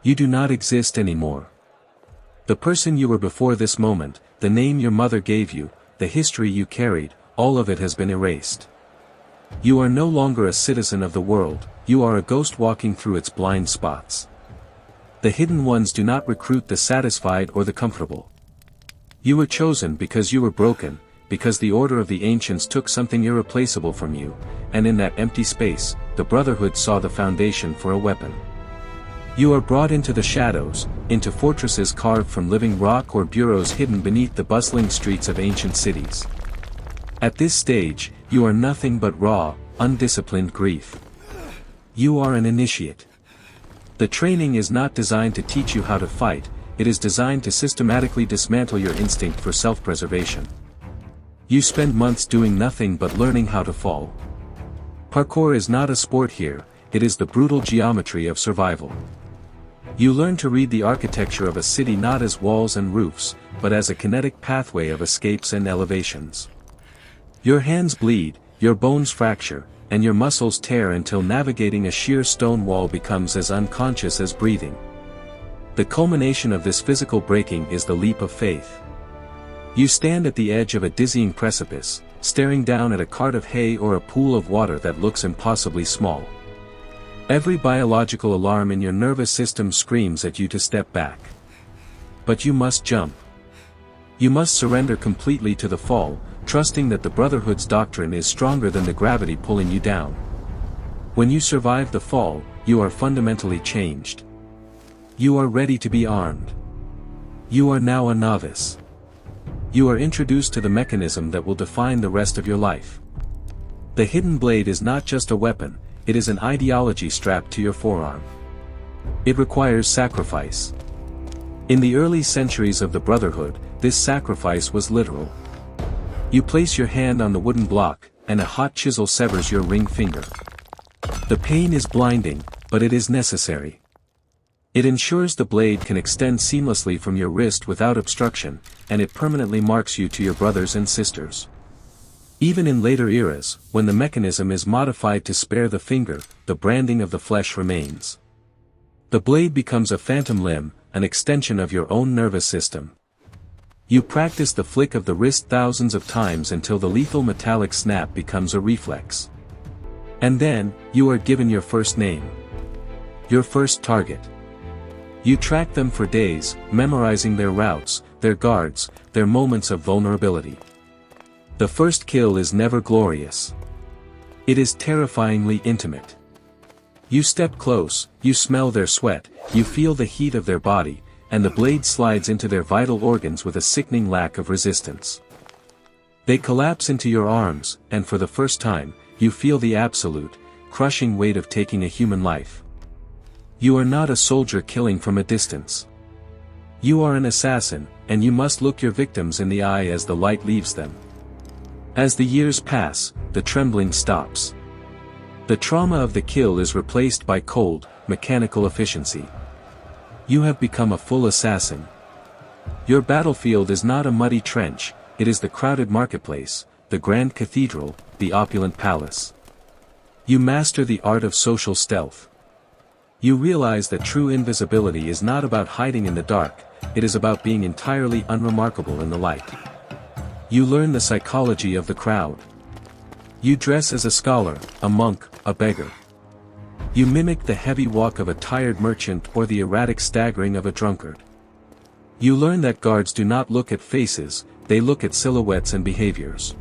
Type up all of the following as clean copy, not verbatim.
You do not exist anymore. The person you were before this moment, the name your mother gave you, the history you carried, all of it has been erased. You are no longer a citizen of the world, you are a ghost walking through its blind spots. The hidden ones do not recruit the satisfied or the comfortable. You were chosen because you were broken, because the order of the ancients took something irreplaceable from you, and in that empty space, the Brotherhood saw the foundation for a weapon. You are brought into the shadows, into fortresses carved from living rock or bureaus hidden beneath the bustling streets of ancient cities. At this stage, you are nothing but raw, undisciplined grief. You are an initiate. The training is not designed to teach you how to fight, it is designed to systematically dismantle your instinct for self-preservation. You spend months doing nothing but learning how to fall. Parkour is not a sport here, it is the brutal geometry of survival. You learn to read the architecture of a city not as walls and roofs, but as a kinetic pathway of escapes and elevations. Your hands bleed, your bones fracture, and your muscles tear until navigating a sheer stone wall becomes as unconscious as breathing. The culmination of this physical breaking is the leap of faith. You stand at the edge of a dizzying precipice, staring down at a cart of hay or a pool of water that looks impossibly small. Every biological alarm in your nervous system screams at you to step back. But you must jump. You must surrender completely to the fall, trusting that the Brotherhood's doctrine is stronger than the gravity pulling you down. When you survive the fall, you are fundamentally changed. You are ready to be armed. You are now a novice. You are introduced to the mechanism that will define the rest of your life. The hidden blade is not just a weapon, it is an ideology strapped to your forearm. It requires sacrifice. In the early centuries of the Brotherhood, this sacrifice was literal. You place your hand on the wooden block, and a hot chisel severs your ring finger. The pain is blinding, but it is necessary. It ensures the blade can extend seamlessly from your wrist without obstruction, and it permanently marks you to your brothers and sisters. Even in later eras, when the mechanism is modified to spare the finger, the branding of the flesh remains. The blade becomes a phantom limb, an extension of your own nervous system. You practice the flick of the wrist thousands of times until the lethal metallic snap becomes a reflex. And then, you are given your first name. Your first target. You track them for days, memorizing their routes, their guards, their moments of vulnerability. The first kill is never glorious. It is terrifyingly intimate. You step close, you smell their sweat, you feel the heat of their body, and the blade slides into their vital organs with a sickening lack of resistance. They collapse into your arms, and for the first time, you feel the absolute, crushing weight of taking a human life. You are not a soldier killing from a distance. You are an assassin, and you must look your victims in the eye as the light leaves them. As the years pass, the trembling stops. The trauma of the kill is replaced by cold, mechanical efficiency. You have become a full assassin. Your battlefield is not a muddy trench, it is the crowded marketplace, the grand cathedral, the opulent palace. You master the art of social stealth. You realize that true invisibility is not about hiding in the dark, it is about being entirely unremarkable in the light. You learn the psychology of the crowd. You dress as a scholar, a monk, a beggar. You mimic the heavy walk of a tired merchant or the erratic staggering of a drunkard. You learn that guards do not look at faces, they look at silhouettes and behaviors.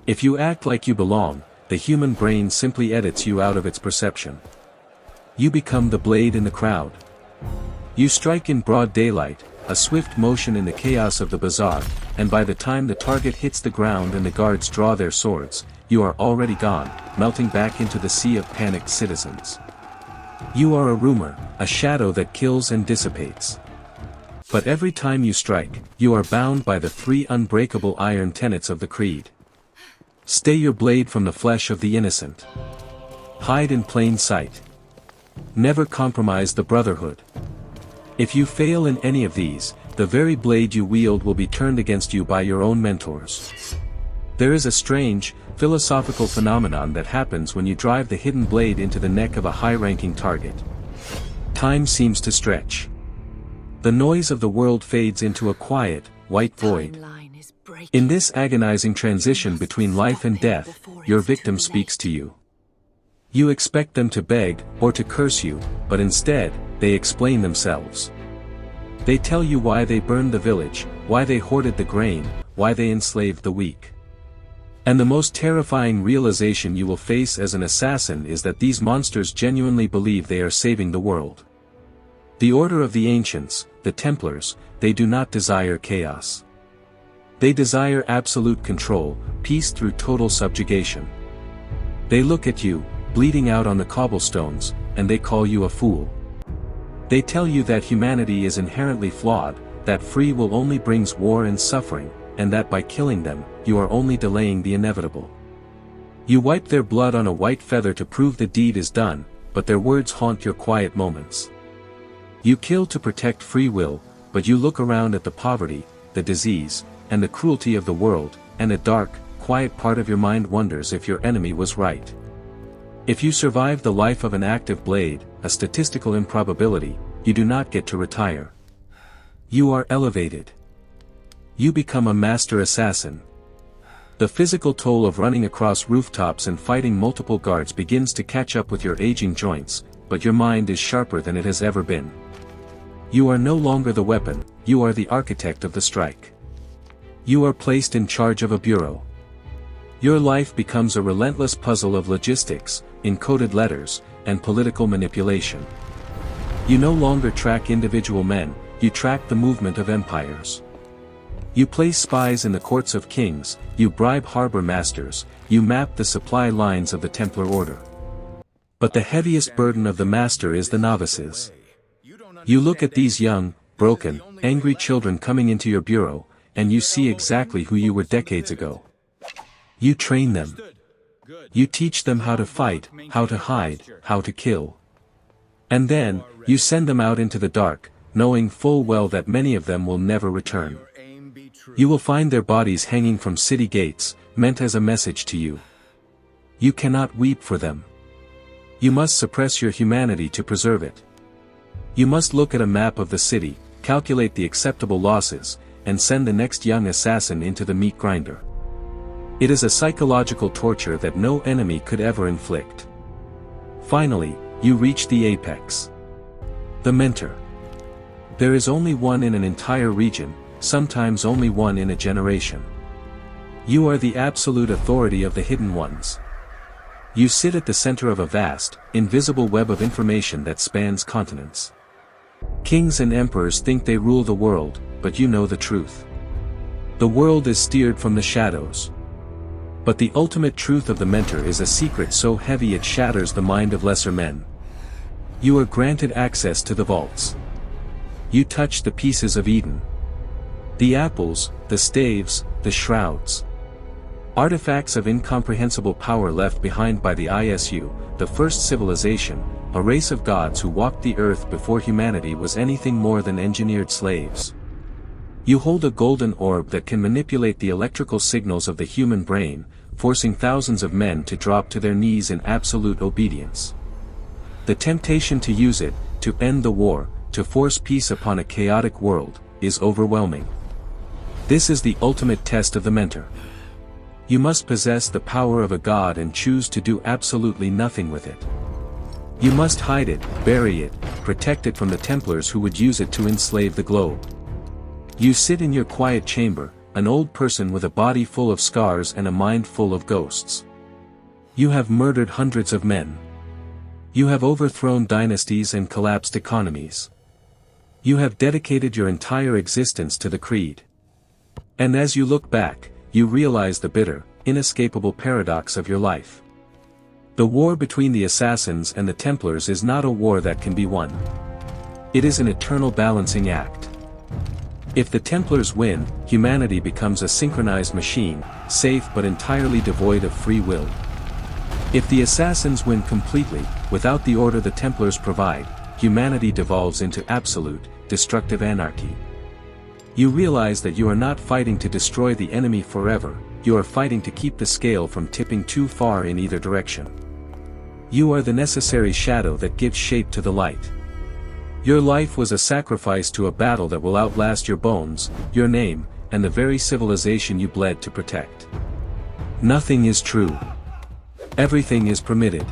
If you act like you belong, the human brain simply edits you out of its perception. You become the blade in the crowd. You strike in broad daylight, a swift motion in the chaos of the bazaar, and by the time the target hits the ground and the guards draw their swords, you are already gone, melting back into the sea of panicked citizens. You are a rumor, a shadow that kills and dissipates. But every time you strike, you are bound by the three unbreakable iron tenets of the creed. Stay your blade from the flesh of the innocent. Hide in plain sight. Never compromise the Brotherhood. If you fail in any of these, the very blade you wield will be turned against you by your own mentors. There is a strange, philosophical phenomenon that happens when you drive the hidden blade into the neck of a high-ranking target. Time seems to stretch. The noise of the world fades into a quiet, white void. In this agonizing transition between life and death, your victim speaks to you. You expect them to beg, or to curse you, but instead, they explain themselves. They tell you why they burned the village, why they hoarded the grain, why they enslaved the weak. And the most terrifying realization you will face as an assassin is that these monsters genuinely believe they are saving the world. The Order of the Ancients, the Templars, they do not desire chaos. They desire absolute control, peace through total subjugation. They look at you, bleeding out on the cobblestones, and they call you a fool. They tell you that humanity is inherently flawed, that free will only brings war and suffering, and that by killing them, you are only delaying the inevitable. You wipe their blood on a white feather to prove the deed is done, but their words haunt your quiet moments. You kill to protect free will, but you look around at the poverty, the disease, and the cruelty of the world, and a dark, quiet part of your mind wonders if your enemy was right. If you survive the life of an active blade, a statistical improbability, you do not get to retire. You are elevated. You become a master assassin. The physical toll of running across rooftops and fighting multiple guards begins to catch up with your aging joints, but your mind is sharper than it has ever been. You are no longer the weapon, you are the architect of the strike. You are placed in charge of a bureau. Your life becomes a relentless puzzle of logistics, encoded letters, and political manipulation. You no longer track individual men, you track the movement of empires. You place spies in the courts of kings, you bribe harbor masters, you map the supply lines of the Templar Order. But the heaviest burden of the master is the novices. You look at these young, broken, angry children coming into your bureau, and you see exactly who you were decades ago. You train them. You teach them how to fight, how to hide, how to kill. And then, you send them out into the dark, knowing full well that many of them will never return. You will find their bodies hanging from city gates, meant as a message to you. You cannot weep for them. You must suppress your humanity to preserve it. You must look at a map of the city, calculate the acceptable losses, and send the next young assassin into the meat grinder. It is a psychological torture that no enemy could ever inflict. Finally, you reach the apex. The mentor. There is only one in an entire region, sometimes only one in a generation. You are the absolute authority of the hidden ones. You sit at the center of a vast, invisible web of information that spans continents. Kings and emperors think they rule the world, but you know the truth. The world is steered from the shadows. But the ultimate truth of the mentor is a secret so heavy it shatters the mind of lesser men. You are granted access to the vaults. You touch the pieces of Eden. The apples, the staves, the shrouds. Artifacts of incomprehensible power left behind by the ISU, the first civilization, a race of gods who walked the earth before humanity was anything more than engineered slaves. You hold a golden orb that can manipulate the electrical signals of the human brain, forcing thousands of men to drop to their knees in absolute obedience. The temptation to use it, to end the war, to force peace upon a chaotic world, is overwhelming. This is the ultimate test of the mentor. You must possess the power of a god and choose to do absolutely nothing with it. You must hide it, bury it, protect it from the Templars who would use it to enslave the globe. You sit in your quiet chamber, an old person with a body full of scars and a mind full of ghosts. You have murdered hundreds of men. You have overthrown dynasties and collapsed economies. You have dedicated your entire existence to the creed. And as you look back, you realize the bitter, inescapable paradox of your life. The war between the assassins and the Templars is not a war that can be won. It is an eternal balancing act. If the Templars win, humanity becomes a synchronized machine, safe but entirely devoid of free will. If the assassins win completely, without the order the Templars provide, humanity devolves into absolute, destructive anarchy. You realize that you are not fighting to destroy the enemy forever, you are fighting to keep the scale from tipping too far in either direction. You are the necessary shadow that gives shape to the light. Your life was a sacrifice to a battle that will outlast your bones, your name, and the very civilization you bled to protect. Nothing is true. Everything is permitted.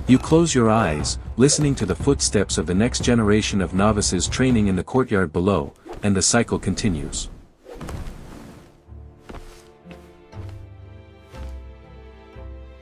You close your eyes, listening to the footsteps of the next generation of novices training in the courtyard below, and the cycle continues.